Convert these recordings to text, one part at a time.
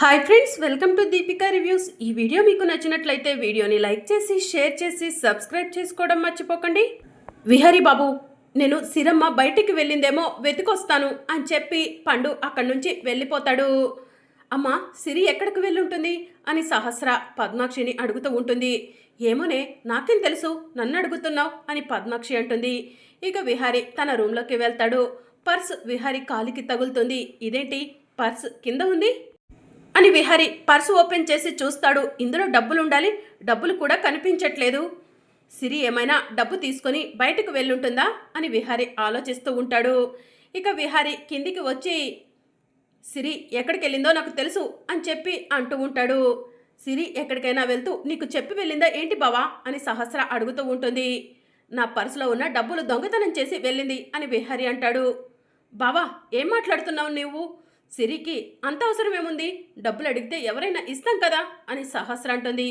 Hi friends, welcome to Deepika reviews. ఈ video మీకు నచ్చినట్లయితే వీడియోని లైక్ చేసి షేర్ చేసి సబ్స్క్రైబ్ చేసుకోవడం మర్చిపోకండి. విహరి బాబు, నేను సిరమ్మ బయటికి వెళ్ళిందేమో వెతికొస్తాను అని చెప్పి పండు అక్కడి నుంచి వెళ్ళిపోతాడు. అమ్మ, సిరి ఎక్కడికి వెళ్ళుంటుంది అని సహస్ర పద్మాక్షిని అడుగుతూ ఉంటుంది. ఏమోనే, నాకేం తెలుసు, నన్ను అడుగుతున్నావు అని పద్మాక్షి అంటుంది. ఇక విహారి తన రూమ్లోకి వెళ్తాడు. పర్స్ విహారి కాలికి తగులుతుంది. ఇదేంటి, పర్స్ కింద ఉంది అని విహారి పర్సు ఓపెన్ చేసి చూస్తాడు. ఇందులో డబ్బులు ఉండాలి, డబ్బులు కూడా కనిపించట్లేదు. సిరి ఏమైనా డబ్బు తీసుకొని బయటకు వెళ్ళుంటుందా అని విహారి ఆలోచిస్తూ ఉంటాడు. ఇక విహారి కిందికి వచ్చి సిరి ఎక్కడికి వెళ్ళిందో నాకు తెలుసు అని చెప్పి అంటూ ఉంటాడు. సిరి ఎక్కడికైనా వెళ్తూ నీకు చెప్పి వెళ్ళిందా ఏంటి బావా అని సహస్ర అడుగుతూ ఉంటుంది. నా పర్సులో ఉన్న డబ్బులు దొంగతనం చేసి వెళ్ళింది అని విహారి అంటాడు. బావా, ఏం మాట్లాడుతున్నావు నువ్వు? సిరికి అంత అవసరం ఏముంది, డబ్బులు అడిగితే ఎవరైనా ఇస్తాం కదా అని సహస్ర అంటుంది.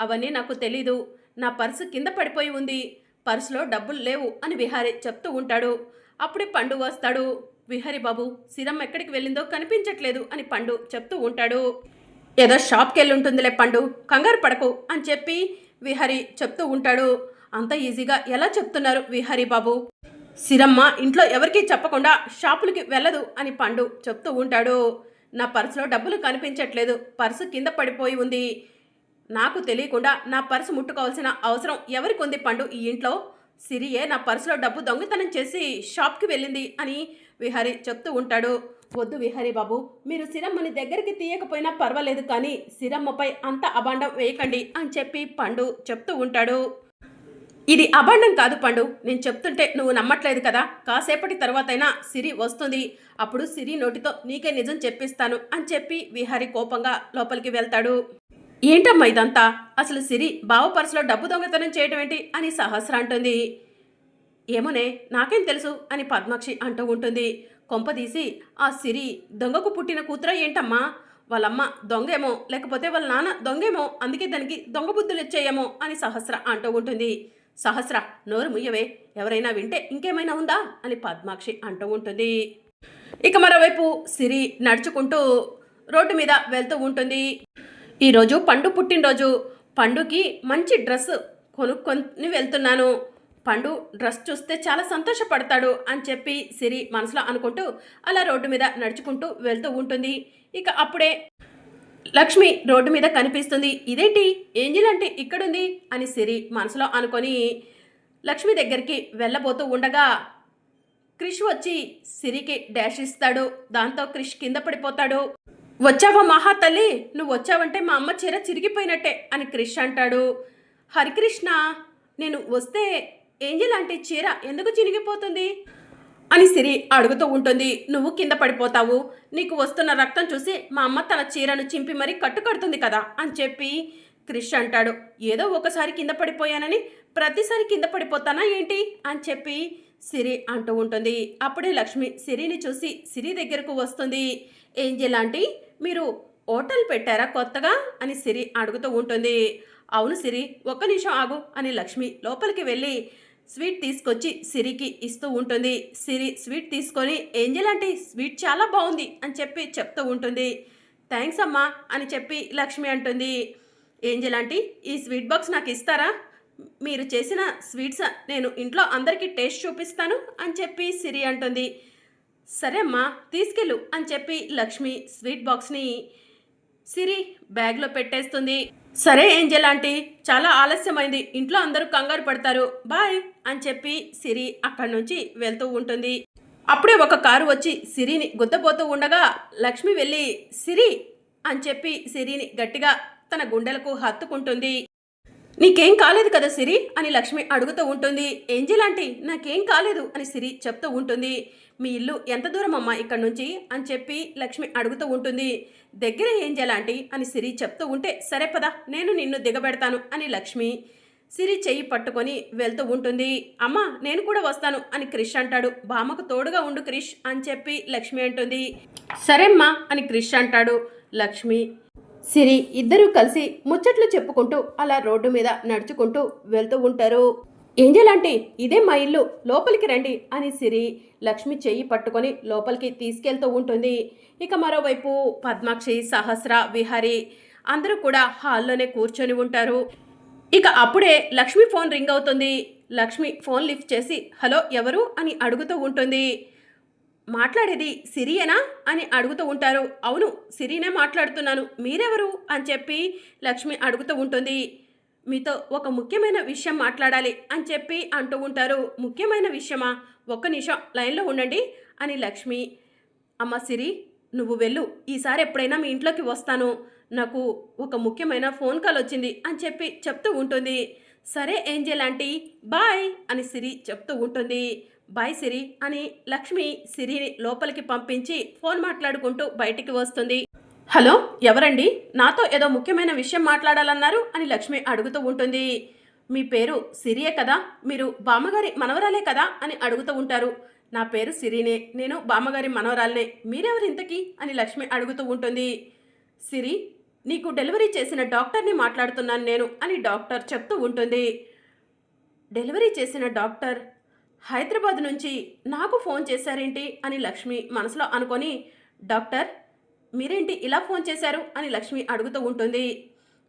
అవన్నీ నాకు తెలీదు, నా పర్సు కింద పడిపోయి ఉంది, పర్సులో డబ్బులు లేవు అని విహారి చెప్తూ ఉంటాడు. అప్పుడే పండు వస్తాడు. విహారి బాబు, సిరమ్మ ఎక్కడికి వెళ్ళిందో కనిపించట్లేదు అని పండు చెప్తూ ఉంటాడు. ఏదో షాప్కి వెళ్ళి ఉంటుందిలే పండు, కంగారు పడకు అని చెప్పి విహారి చెప్తూ ఉంటాడు. అంత ఈజీగా ఎలా చెప్తున్నారు విహారి బాబు? సిరమ్మ ఇంట్లో ఎవరికీ చెప్పకుండా షాపులకి వెళ్ళదు అని పండు చెప్తూ ఉంటాడు. నా పర్సులో డబ్బులు కనిపించట్లేదు, పర్సు కింద పడిపోయి ఉంది, నాకు తెలియకుండా నా పర్సు ముట్టుకోవాల్సిన అవసరం ఎవరికి ఉంది పండు ఈ ఇంట్లో? సిరియే నా పర్సులో డబ్బు దొంగతనం చేసి షాప్కి వెళ్ళింది అని విహారి చెప్తూ ఉంటాడు. వద్దు విహారి బాబు, మీరు సిరమ్మని దగ్గరికి తీయకపోయినా పర్వాలేదు, కానీ సిరమ్మపై అంత అబాండం వేయకండి అని చెప్పి పండు చెప్తూ ఉంటాడు. ఇది అబాండం కాదు పండు, నేను చెప్తుంటే నువ్వు నమ్మట్లేదు కదా, కాసేపటి తర్వాతైనా సిరి వస్తుంది, అప్పుడు సిరి నోటితో నీకే నిజం చెప్పిస్తాను అని చెప్పి విహారి కోపంగా లోపలికి వెళ్తాడు. ఏంటమ్మా ఇదంతా, అసలు సిరి బావ పర్సులో డబ్బు దొంగతనం చేయడం ఏంటి అని సహస్ర అంటుంది. ఏమోనే, నాకేం తెలుసు అని పద్మాక్షి అంటూ ఉంటుంది. కొంపదీసి ఆ సిరి దొంగకు పుట్టిన కూతుర ఏంటమ్మా? వాళ్ళమ్మ దొంగేమో, లేకపోతే వాళ్ళ నాన్న దొంగేమో, అందుకే దానికి దొంగ బుద్ధులు ఇచ్చేయేమో అని సహస్ర అంటూ ఉంటుంది. సహస్ర, నోరు ముయ్యవే, ఎవరైనా వింటే ఇంకేమైనా ఉందా అని పద్మాక్షి అంటూ ఉంటుంది. ఇక మరోవైపు సిరి నడుచుకుంటూ రోడ్డు మీద వెళ్తూ ఉంటుంది. ఈరోజు పండు పుట్టినరోజు, పండుకి మంచి డ్రెస్ కొనుక్కొని వెళ్తున్నాను, పండు డ్రెస్ చూస్తే చాలా సంతోషపడతాడు అని చెప్పి సిరి మనసులో అనుకుంటూ అలా రోడ్డు మీద నడుచుకుంటూ వెళ్తూ ఉంటుంది. ఇక అప్పుడే లక్ష్మి రోడ్డు మీద కనిపిస్తుంది. ఇదేంటి, ఏంజిల్ అంటే ఇక్కడుంది అని సిరి మనసులో అనుకొని లక్ష్మి దగ్గరికి వెళ్ళబోతూ ఉండగా క్రిష్ వచ్చి సిరికి డాష్ ఇస్తాడు. దాంతో క్రిష్ కింద పడిపోతాడు. వచ్చావా మహా తల్లి, నువ్వు వచ్చావంటే మా అమ్మ చీర చిరిగిపోయినట్టే అని క్రిష్ అంటాడు. హరికృష్ణ, నేను వస్తే ఏంజిల్ అంటే చీర ఎందుకు చిరిగిపోతుంది అని సిరి అడుగుతూ ఉంటుంది. నువ్వు కింద పడిపోతావు, నీకు వస్తున్న రక్తం చూసి మా అమ్మ తన చీరను చింపి మరీ కట్టుకడుతుంది కదా అని చెప్పి క్రిష్ అంటాడు. ఏదో ఒకసారి కింద పడిపోయానని ప్రతిసారి కింద పడిపోతానా ఏంటి అని చెప్పి సిరి అంటూ ఉంటుంది. అప్పుడే లక్ష్మి సిరిని చూసి సిరి దగ్గరకు వస్తుంది. ఏంజెల్ ఆంటీ, మీరు హోటల్ పెట్టారా కొత్తగా అని సిరి అడుగుతూ ఉంటుంది. అవును సిరి, ఒక్క నిమిషం ఆగు అని లక్ష్మి లోపలికి వెళ్ళి స్వీట్ తీసుకొచ్చి సిరికి ఇస్తూ ఉంటుంది. సిరి స్వీట్ తీసుకొని ఏంజెల్ ఆంటీ స్వీట్ చాలా బాగుంది అని చెప్పి చెప్తూ ఉంటుంది. థ్యాంక్స్ అమ్మా అని చెప్పి లక్ష్మి అంటుంది. ఏంజెల్ ఆంటీ, ఈ స్వీట్ బాక్స్ నాకు ఇస్తారా? మీరు చేసిన స్వీట్స్ నేను ఇంట్లో అందరికీ టేస్ట్ చూపిస్తాను అని చెప్పి సిరి అంటుంది. సరే అమ్మా, తీసుకెళ్ళు అని చెప్పి లక్ష్మి స్వీట్ బాక్స్ని సిరి బ్యాగ్లో పెట్టేస్తుంది. సరే ఏంజెల్ ఆంటీ, చాలా ఆలస్యమైంది, ఇంట్లో అందరూ కంగారు పడతారు, బాయ్ అని చెప్పి సిరి అక్కడి నుంచి వెళ్తూ ఉంటుంది. అప్పుడే ఒక కారు వచ్చి సిరిని గుద్దపోతూ ఉండగా లక్ష్మి వెళ్ళి సిరి అని చెప్పి సిరిని గట్టిగా తన గుండెలకు హత్తుకుంటుంది. నీకేం కాలేదు కదా సిరి అని లక్ష్మి అడుగుతూ ఉంటుంది. ఏంజెల్ ఆంటీ, నాకేం కాలేదు అని సిరి చెప్తూ ఉంటుంది. మీ ఇల్లు ఎంత దూరం అమ్మా ఇక్కడ నుంచి అని చెప్పి లక్ష్మి అడుగుతూ ఉంటుంది. దగ్గర ఏంజెల్ ఆంటీ అని సిరి చెప్తూ ఉంటే సరే పద, నేను నిన్ను దిగబెడతాను అని లక్ష్మి సిరి చెయ్యి పట్టుకొని వెళ్తూ ఉంటుంది. అమ్మ, నేను కూడా వస్తాను అని క్రిష్ అంటాడు. బామ్మకు తోడుగా ఉండు క్రిష్ అని చెప్పి లక్ష్మి అంటుంది. సరేమ్మా అని క్రిష్ అంటాడు. లక్ష్మి సిరి ఇద్దరూ కలిసి ముచ్చట్లు చెప్పుకుంటూ అలా రోడ్డు మీద నడుచుకుంటూ వెళ్తూ ఉంటారు. ఏంజెల్ ఆంటీ, ఇదే మా ఇల్లు, లోపలికి రండి అని సిరి లక్ష్మి చెయ్యి పట్టుకొని లోపలికి తీసుకెళ్తూ ఉంటుంది. ఇక మరోవైపు పద్మాక్షి, సహస్ర, విహారి అందరూ కూడా హాల్లోనే కూర్చొని ఉంటారు. ఇక అప్పుడే లక్ష్మి ఫోన్ రింగ్ అవుతుంది. లక్ష్మి ఫోన్ లిఫ్ట్ చేసి హలో ఎవరు అని అడుగుతూ ఉంటుంది. మాట్లాడేది సిరియేనా అని అడుగుతూ ఉంటారు. అవును, సిరినే మాట్లాడుతున్నాను, మీరెవరు అని చెప్పి లక్ష్మి అడుగుతూ ఉంటుంది. మీతో ఒక ముఖ్యమైన విషయం మాట్లాడాలి అని చెప్పి అంటూ ఉంటారు. ముఖ్యమైన విషయమా? ఒక్క నిమిషం లైన్లో ఉండండి అని లక్ష్మి. అమ్మ సిరి, నువ్వు వెళ్ళు, ఈసారి ఎప్పుడైనా మీ ఇంట్లోకి వస్తాను, నాకు ఒక ముఖ్యమైన ఫోన్ కాల్ వచ్చింది అని చెప్పి చెప్తూ ఉంటుంది. సరే ఏంజెల్ ఆంటీ, బాయ్ అని సిరి చెప్తూ ఉంటుంది. బాయ్ సిరి అని లక్ష్మి సిరిని లోపలికి పంపించి ఫోన్ మాట్లాడుకుంటూ బయటికి వస్తుంది. హలో ఎవరండి, నాతో ఏదో ముఖ్యమైన విషయం మాట్లాడాలన్నారు అని లక్ష్మి అడుగుతూ ఉంటుంది. మీ పేరు సిరియే కదా, మీరు బామ్మగారి మనవరాలే కదా అని అడుగుతూ ఉంటారు. నా పేరు సిరినే, నేను బామ్మగారి మనవరాలనే, మీరెవరు ఇంతకీ అని లక్ష్మి అడుగుతూ ఉంటుంది. సిరి, నీకు డెలివరీ చేసిన డాక్టర్ని మాట్లాడుతున్నాను నేను అని డాక్టర్ చెప్తూ ఉంటుంది. డెలివరీ చేసిన డాక్టర్ హైదరాబాద్ నుంచి నాకు ఫోన్ చేశారేంటి అని లక్ష్మి మనసులో అనుకొని, డాక్టర్ మీరేంటి ఇలా ఫోన్ చేశారు అని లక్ష్మి అడుగుతూ ఉంటుంది.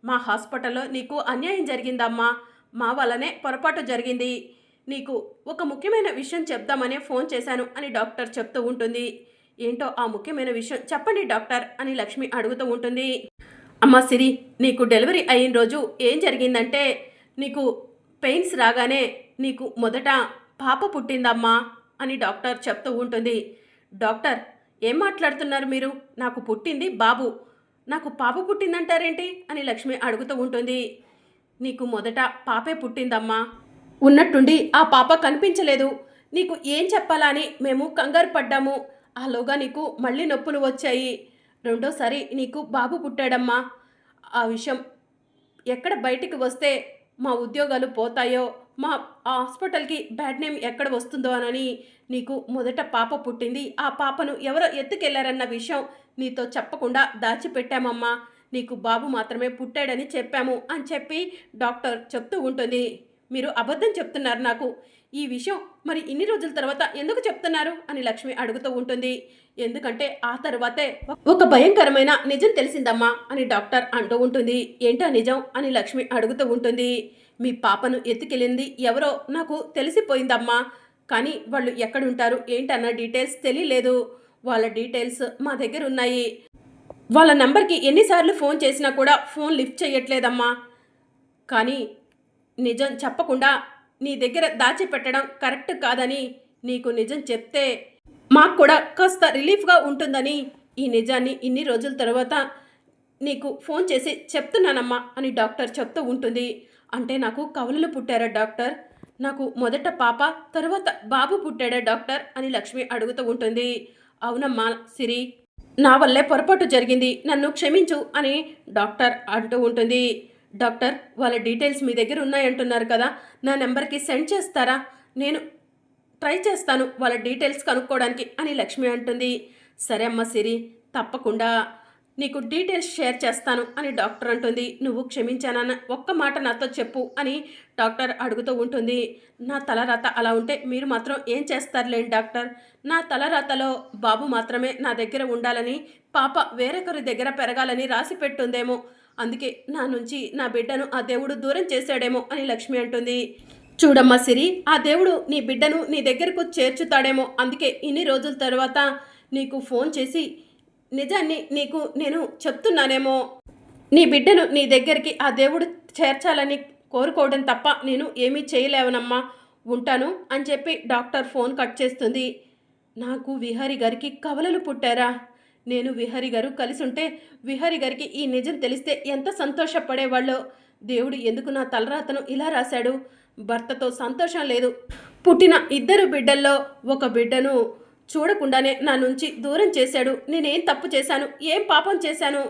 మా హాస్పిటల్లో నీకు అన్యాయం జరిగిందమ్మా, మా వల్లనే పొరపాటు జరిగింది, నీకు ఒక ముఖ్యమైన విషయం చెప్దామనే ఫోన్ చేశాను అని డాక్టర్ చెప్తూ ఉంటుంది. ఏంటో ఆ ముఖ్యమైన విషయం చెప్పండి డాక్టర్ అని లక్ష్మి అడుగుతూ ఉంటుంది. అమ్మా సిరి, నీకు డెలివరీ అయిన రోజు ఏం జరిగిందంటే, నీకు పెయిన్స్ రాగానే నీకు మొదట పాప పుట్టిందమ్మా అని డాక్టర్ చెప్తూ ఉంటుంది. డాక్టర్ ఏం మాట్లాడుతున్నారు మీరు, నాకు పుట్టింది బాబు, నాకు పాప పుట్టిందంటారేంటి అని లక్ష్మి అడుగుతూ ఉంటుంది. నీకు మొదట పాపే పుట్టిందమ్మా, ఉన్నట్టుండి ఆ పాప కనిపించలేదు, నీకు ఏం చెప్పాలా అని మేము కంగారు పడ్డాము, ఆలోగా నీకు మళ్ళీ నొప్పులు వచ్చాయి, రెండోసారి నీకు బాబు పుట్టాడమ్మా, ఆ విషయం ఎక్కడ బయటికి వస్తే మా ఉద్యోగాలు పోతాయో, మా హాస్పిటల్కి బ్యాడ్ నేమ్ ఎక్కడ వస్తుందో అని నీకు మొదట పాప పుట్టింది, ఆ పాపను ఎవరో ఎత్తుకెళ్లారన్న విషయం నీతో చెప్పకుండా దాచిపెట్టామమ్మా, నీకు బాబు మాత్రమే పుట్టాడని చెప్పాము అని చెప్పి డాక్టర్ చెప్తూ ఉంటుంది. మీరు అబద్ధం చెప్తున్నారు నాకు, ఈ విషయం మరి ఇన్ని రోజుల తర్వాత ఎందుకు చెప్తున్నారు అని లక్ష్మి అడుగుతూ ఉంటుంది. ఎందుకంటే ఆ తర్వాతే ఒక భయంకరమైన నిజం తెలిసిందమ్మా అని డాక్టర్ అంటూ ఉంటుంది. ఏంటో నిజం అని లక్ష్మి అడుగుతూ ఉంటుంది. మీ పాపను ఎత్తుకెళ్ళింది ఎవరో నాకు తెలిసిపోయిందమ్మా, కానీ వాళ్ళు ఎక్కడుంటారు ఏంటన్న డీటెయిల్స్ తెలియలేదు, వాళ్ళ డీటెయిల్స్ మా దగ్గర ఉన్నాయి, వాళ్ళ నెంబర్కి ఎన్నిసార్లు ఫోన్ చేసినా కూడా ఫోన్ లిఫ్ట్ చేయట్లేదమ్మా, కానీ నిజం చెప్పకుండా నీ దగ్గర దాచిపెట్టడం కరెక్ట్ కాదని, నీకు నిజం చెప్తే మాకు కూడా కాస్త రిలీఫ్గా ఉంటుందని ఈ నిజాన్ని ఇన్ని రోజుల తర్వాత నీకు ఫోన్ చేసి చెప్తున్నానమ్మా అని డాక్టర్ చెప్తూ ఉంటుంది. అంటే నాకు కవలలు పుట్టారా డాక్టర్, నాకు మొదట పాప తర్వాత బాబు పుట్టాడా డాక్టర్ అని లక్ష్మి అడుగుతూ ఉంటుంది. అవునమ్మా సిరి, నా వల్లే పొరపాటు జరిగింది, నన్ను క్షమించు అని డాక్టర్ అంటూ ఉంటుంది. డాక్టర్ వాళ్ళ డీటెయిల్స్ మీ దగ్గర ఉన్నాయంటున్నారు కదా, నా నెంబర్కి సెండ్ చేస్తారా, నేను ట్రై చేస్తాను వాళ్ళ డీటెయిల్స్ కనుక్కోవడానికి అని లక్ష్మి అంటుంది. సరే అమ్మ సిరి, తప్పకుండా నీకు డీటెయిల్స్ షేర్ చేస్తాను అని డాక్టర్ అంటుంది. నువ్వు క్షమించానన్న ఒక్క మాట నాతో చెప్పు అని డాక్టర్ అడుగుతూ ఉంటుంది. నా తలరాత అలా ఉంటే మీరు మాత్రం ఏం చేస్తారులేండి డాక్టర్, నా తలరాతలో బాబు మాత్రమే నా దగ్గర ఉండాలని, పాప వేరొకరి దగ్గర పెరగాలని రాసి పెట్టుందేమో, అందుకే నా నుంచి నా బిడ్డను ఆ దేవుడు దూరం చేశాడేమో అని లక్ష్మి అంటుంది. చూడమ్మా సిరి, ఆ దేవుడు నీ బిడ్డను నీ దగ్గరకు చేర్చుతాడేమో, అందుకే ఇన్ని రోజుల తర్వాత నీకు ఫోన్ చేసి నిజాన్ని నీకు నేను చెప్తున్నానేమో, నీ బిడ్డను నీ దగ్గరికి ఆ దేవుడు చేర్చాలని కోరుకోవడం తప్ప నేను ఏమీ చేయలేవనమ్మా, ఉంటాను అని చెప్పి డాక్టర్ ఫోన్ కట్ చేస్తుంది. నాకు విహారి గారికి కవలలు పుట్టారా, నేను విహారి గారు కలిసి ఉంటే విహారి గారికి ఈ నిజం తెలిస్తే ఎంత సంతోషపడేవాళ్ళో, దేవుడు ఎందుకు నా తలరాతను ఇలా రాశాడు, భర్తతో సంతోషం లేదు, పుట్టిన ఇద్దరు బిడ్డల్లో ఒక బిడ్డను చూడకుండానే నా నుంచి దూరం చేశాడు, నేనేం తప్పు చేశాను, ఏం పాపం చేశాను,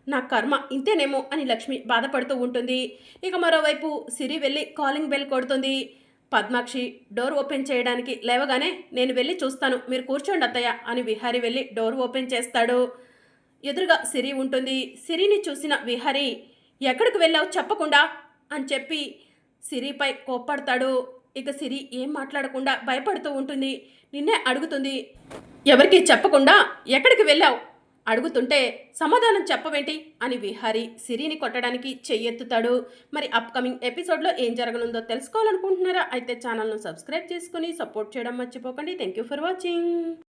నా కర్మ ఇంతేనేమో అని లక్ష్మి బాధపడుతూ ఉంటుంది. ఇక మరోవైపు సిరి వెళ్ళి కాలింగ్ బెల్ కొడుతుంది. పద్మాక్షి డోర్ ఓపెన్ చేయడానికి లేవగానే నేను వెళ్ళి చూస్తాను, మీరు కూర్చోండి అత్తయ్య అని విహారి వెళ్ళి డోర్ ఓపెన్ చేస్తాడు. ఎదురుగా సిరి ఉంటుంది. సిరిని చూసిన విహారి ఎక్కడికి వెళ్ళావు చెప్పకుండా అని చెప్పి సిరిపై కోప్పడతాడు. ఇక సిరి ఏం మాట్లాడకుండా భయపడుతూ ఉంటుంది. నిన్నే అడుగుతుంది. ఎవరికీ చెప్పకుండా ఎక్కడికి వెళ్ళావు అడుగుతుంటే సమాధానం చెప్పవేంటి అని విహారీ సిరిని కొట్టడానికి చెయ్యెత్తుతాడు. మరి అప్కమింగ్ ఎపిసోడ్లో ఏం జరగనుందో తెలుసుకోవాలనుకుంటున్నారా? అయితే ఛానల్ను సబ్స్క్రైబ్ చేసుకుని సపోర్ట్ చేయడం మర్చిపోకండి. Thank you for watching.